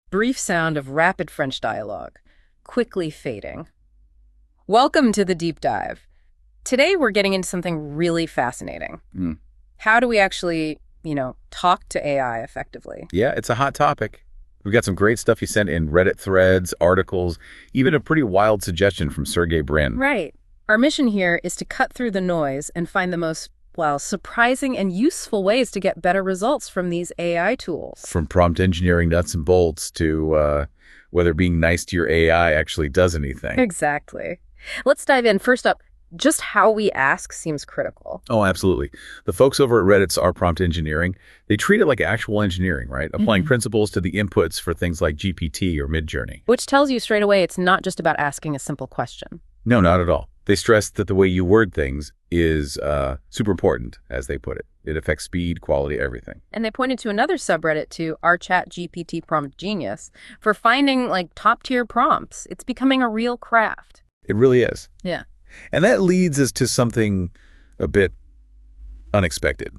brief sound of rapid French dialogue, quickly fading. Welcome to the deep dive. Today we're getting into something really fascinating. How do we actually, talk to AI effectively? Yeah, it's a hot topic. We've got some great stuff you sent in Reddit threads, articles, even a pretty wild suggestion from Sergey Brin. Right. Our mission here is to cut through the noise and find the most, surprising and useful ways to get better results from these AI tools. From prompt engineering nuts and bolts to whether being nice to your AI actually does anything. Exactly. Let's dive in. First up, just how we ask seems critical. Oh, absolutely. The folks over at Reddit's Our Prompt Engineering, they treat it like actual engineering, right? Applying principles to the inputs for things like GPT or Midjourney. Which tells you straight away it's not just about asking a simple question. No, not at all. They stress that the way you word things is super important, as they put it. It affects speed, quality, everything. And they pointed to another subreddit, to our chatgpt prompt genius, for finding top-tier prompts. It's becoming a real craft. It really is. Yeah. And that leads us to something a bit unexpected.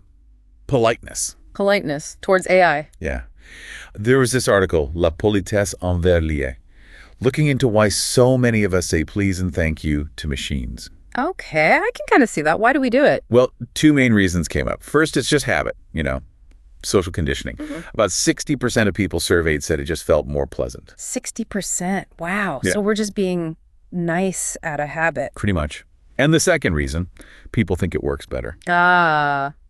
Politeness. Politeness towards AI. Yeah. There was this article, La politesse envers l'IA, looking into why so many of us say please and thank you to machines. Okay, I can kind of see that. Why do we do it? Well, two main reasons came up. First, it's just habit, social conditioning. About 60% of people surveyed said it just felt more pleasant. 60%. Wow. Yeah. So we're just being nice at a habit. Pretty much. And the second reason, people think it works better.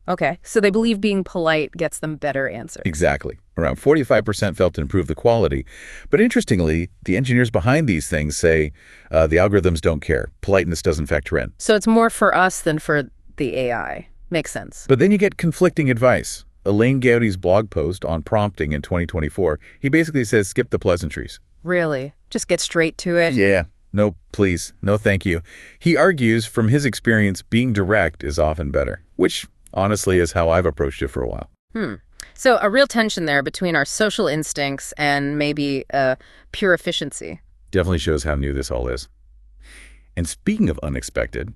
Okay. So they believe being polite gets them better answers. Exactly. Around 45% felt to improve the quality. But interestingly, the engineers behind these things say the algorithms don't care. Politeness doesn't factor in. So it's more for us than for the AI. Makes sense. But then you get conflicting advice. Elaine Gowdy's blog post on prompting in 2024, he basically says skip the pleasantries. Really? Just get straight to it? Yeah. No, please. No, thank you. He argues from his experience, being direct is often better, which honestly is how I've approached it for a while. So a real tension there between our social instincts and maybe pure efficiency. Definitely shows how new this all is. And speaking of unexpected,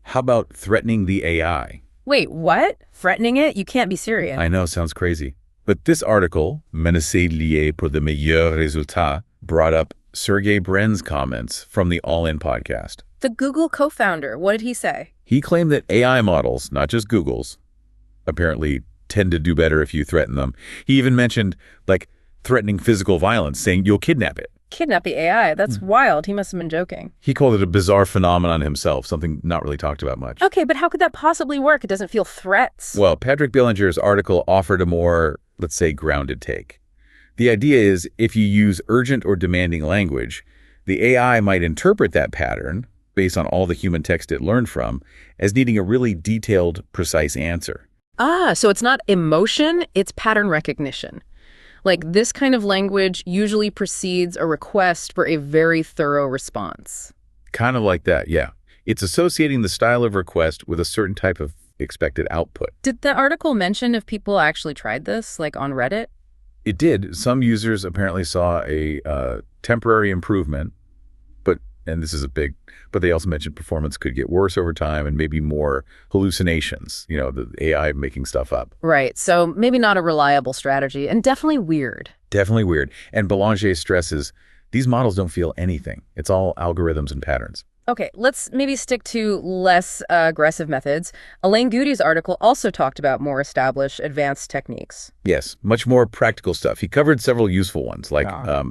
how about threatening the AI? Wait, what? Threatening it? You can't be serious. I know, sounds crazy. But this article, Menacer lié pour de meilleurs résultats, brought up Sergey Brin's comments from the All In podcast. The Google co-founder, what did he say? He claimed that AI models, not just Google's, apparently tend to do better if you threaten them. He even mentioned, threatening physical violence, saying you'll kidnap it. Kidnap the AI? That's wild. He must have been joking. He called it a bizarre phenomenon himself, something not really talked about much. Okay, but how could that possibly work? It doesn't feel threats. Well, Patrick Billinger's article offered a more, let's say, grounded take. The idea is if you use urgent or demanding language, the AI might interpret that pattern, based on all the human text it learned from, as needing a really detailed, precise answer. So it's not emotion, it's pattern recognition. This kind of language usually precedes a request for a very thorough response. Kind of like that, yeah. It's associating the style of request with a certain type of expected output. Did the article mention if people actually tried this, on Reddit? It did. Some users apparently saw a temporary improvement, and this is but they also mentioned performance could get worse over time and maybe more hallucinations, the AI making stuff up. Right. So maybe not a reliable strategy, and definitely weird. Definitely weird. And Belanger stresses these models don't feel anything. It's all algorithms and patterns. Okay, let's maybe stick to less aggressive methods. Elaine Gowdy's article also talked about more established advanced techniques. Yes, much more practical stuff. He covered several useful ones, like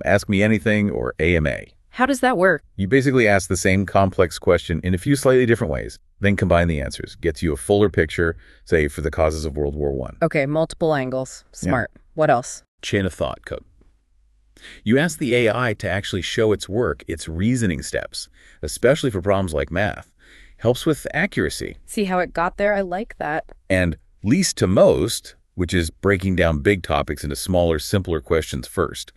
Ask Me Anything or AMA. How does that work? You basically ask the same complex question in a few slightly different ways, then combine the answers. Gets you a fuller picture, say, for the causes of World War I. Okay, multiple angles. Smart. Yeah. What else? Chain of thought code. You ask the AI to actually show its work, its reasoning steps, especially for problems like math. Helps with accuracy. See how it got there? I like that. And least to most, which is breaking down big topics into smaller, simpler questions first,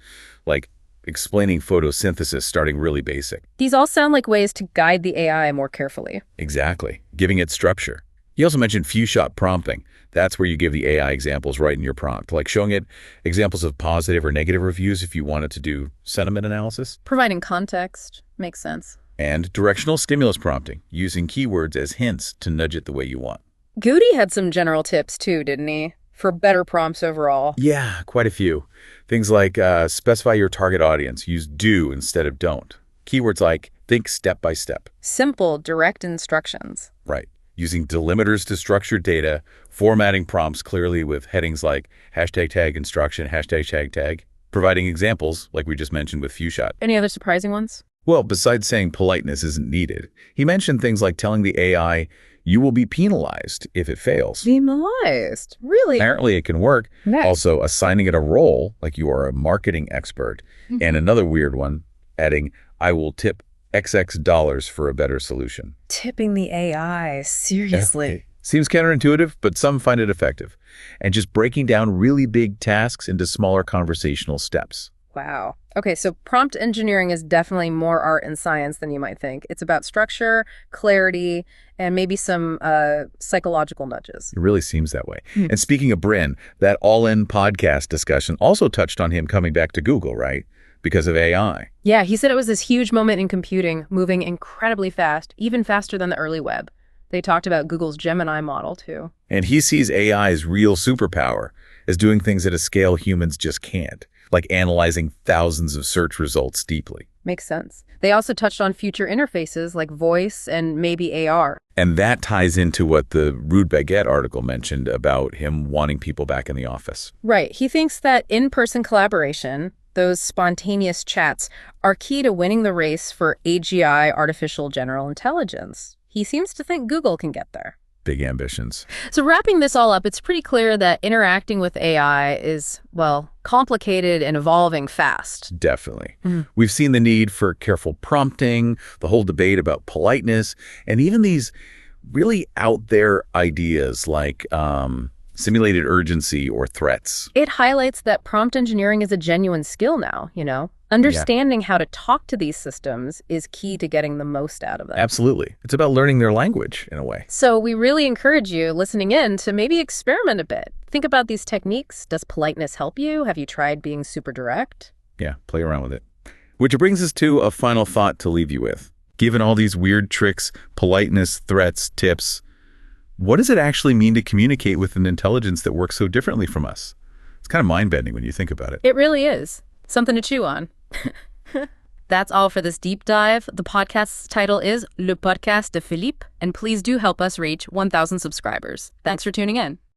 like explaining photosynthesis starting really basic. These all sound like ways to guide the AI more carefully. Exactly. Giving it structure. He also mentioned few-shot prompting. That's where you give the AI examples right in your prompt, like showing it examples of positive or negative reviews if you wanted to do sentiment analysis. Providing context makes sense. And directional stimulus prompting, using keywords as hints to nudge it the way you want. Gowdy had some general tips too, didn't he? For better prompts overall. Yeah, quite a few. Things like specify your target audience, use do instead of don't. Keywords like think step by step. Simple, direct instructions. Right. Using delimiters to structure data, formatting prompts clearly with headings like hashtag tag instruction, hashtag tag tag, providing examples like we just mentioned with FewShot. Any other surprising ones? Well, besides saying politeness isn't needed, he mentioned things like telling the AI, you will be penalized if it fails. Penalized? Really? Apparently it can work. Next. Also, assigning it a role, like you are a marketing expert. And another weird one, adding, I will tip XX dollars for a better solution. Tipping the AI, seriously. Okay. Seems counterintuitive, but some find it effective. And just breaking down really big tasks into smaller conversational steps. Wow. Okay, so prompt engineering is definitely more art and science than you might think. It's about structure, clarity, and maybe some psychological nudges. It really seems that way. And speaking of Bryn, that All-In podcast discussion also touched on him coming back to Google, right? Because of AI. Yeah, he said it was this huge moment in computing, moving incredibly fast, even faster than the early web. They talked about Google's Gemini model, too. And he sees AI's real superpower as doing things at a scale humans just can't, like analyzing thousands of search results deeply. Makes sense. They also touched on future interfaces like voice and maybe AR. And that ties into what the Rude Baguette article mentioned about him wanting people back in the office. Right. He thinks that in-person collaboration, those spontaneous chats, are key to winning the race for AGI, artificial general intelligence. He seems to think Google can get there. Big ambitions. So wrapping this all up, it's pretty clear that interacting with AI is, well, complicated and evolving fast. Definitely. We've seen the need for careful prompting, the whole debate about politeness, and even these really out there ideas like simulated urgency or threats. It highlights that prompt engineering is a genuine skill now, you know? Understanding how to talk to these systems is key to getting the most out of them. Absolutely. It's about learning their language in a way. So we really encourage you listening in to maybe experiment a bit. Think about these techniques. Does politeness help you? Have you tried being super direct? Yeah, play around with it. Which brings us to a final thought to leave you with. Given all these weird tricks, politeness, threats, tips, what does it actually mean to communicate with an intelligence that works so differently from us? It's kind of mind-bending when you think about it. It really is. Something to chew on. That's all for this deep dive. The podcast's title is Le Podcast de Philippe, and please do help us reach 1,000 subscribers. Thanks for tuning in.